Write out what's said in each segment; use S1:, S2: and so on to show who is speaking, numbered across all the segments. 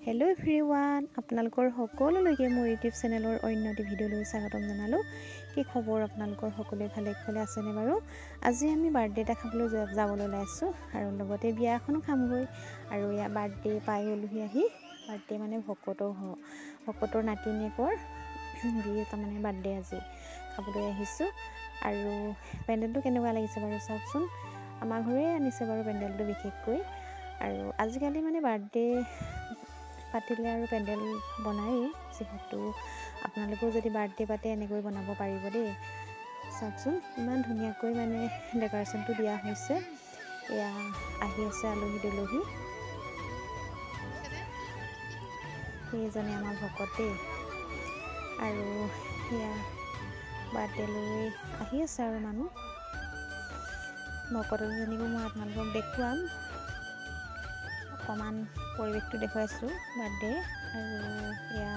S1: Hello everyone আপোনালোকৰ সকলোলৈকে মোৰ ইউটিউব চেনেলৰ অন্য এটি ভিডিঅ'লৈ স্বাগতম জনালোঁ। কি খবৰ আপোনালোকৰ সকলোৱে ভালে আছেনে বাৰু? আজি আমি বাৰ্থডে এটা খাবলৈ যাবলৈ ওলাইছোঁ আৰু লগতে বিয়া এখনো খামগৈ আৰু ইয়া বাৰ্থডে পাই গ'লোহি আহি। বাৰ্থডে মানে ভকতৰ নাতিনীয়েকৰ বিয়ে তাৰমানে বাৰ্থডে আজি খাবলৈ আহিছোঁ। আৰু পেণ্ডেলটো কেনেকুৱা লাগিছে বাৰু চাওকচোন। আমাৰ ঘৰে আনিছে বাৰু পেণ্ডেলটো বিশেষকৈ। আৰু আজিকালি মানে বাৰ্থডে পাতিলে আৰু পেণ্ডেল বনায়েই, যিহেতু আপোনালোকেও যদি বাৰ্থডে পাতে এনেকৈ বনাব পাৰিব দেই। চাওকচোন ইমান ধুনীয়াকৈ মানে ডেক'ৰেশ্যনটো দিয়া হৈছে। এয়া আহি আছে আলহী দুলহী, সেইজনে আমাৰ ভকত দেই। আৰু এয়া বাৰ্থডেলৈ আহি আছে আৰু মানুহ। ভকতজনীকো মই আপোনালোকক দেখুৱাম, অকণমান পৰিৱেশটো দেখুৱাইছোঁ বাৰ্থডে। আৰু এয়া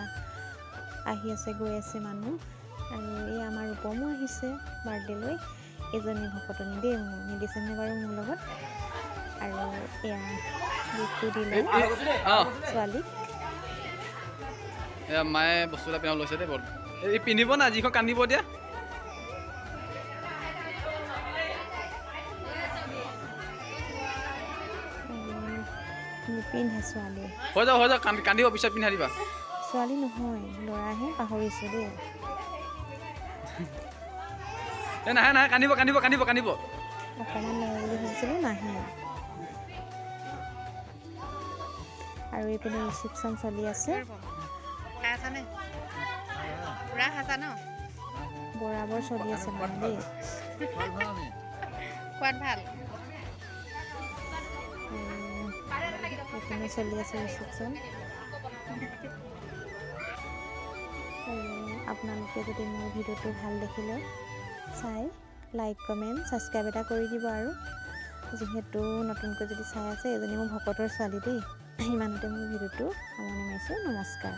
S1: আহি আছে গৈ আছে মানুহ। আৰু এই আমাৰ ৰূপমো আহিছে বাৰ্থডেলৈ, এজনী ভকতনী দেই, মোৰ মেডিচিনে বাৰু মোৰ লগত। আৰু এয়া গিফ্টটো দিলে ছোৱালীক।
S2: এয়া মায়ে বস্তু এটা পিন্ধাব লৈছে দেই। বল এই পিন্ধিব না, যিখন কান্দিব দিয়া।
S1: নিপিন্ধে ছোৱালীয়ে,
S2: হৈ যাওক কান্দিব, পিছত পিন্ধাই দিবা।
S1: ছোৱালী নহয় ল'ৰাহে, পাহৰিছোঁ দেই।
S2: এই নাহে কান্দিব।
S1: অকণমান লওঁ বুলি ভাবিছিলোঁ, নাহে। আৰু এইপিনে ৰিচিপশ্যন চলি আছে। বৰাবৰ চলি আছে মানে দেই।
S3: খোৱাত ভাল।
S1: এইপিনে চলি আছে ৰিচিপশ্যন। আৰু আপোনালোকে যদি মোৰ ভিডিঅ'টো ভাল দেখিলে চাই লাইক কমেণ্ট ছাবস্ক্ৰাইব এটা কৰি দিব। আৰু যিহেতু নতুনকৈ যদি চাই আছে, এজনী মোৰ ভকতৰ ছোৱালী দেই। ইমানতে মোৰ ভিডিঅ'টো সামৰণি মাৰিছোঁ। নমস্কাৰ।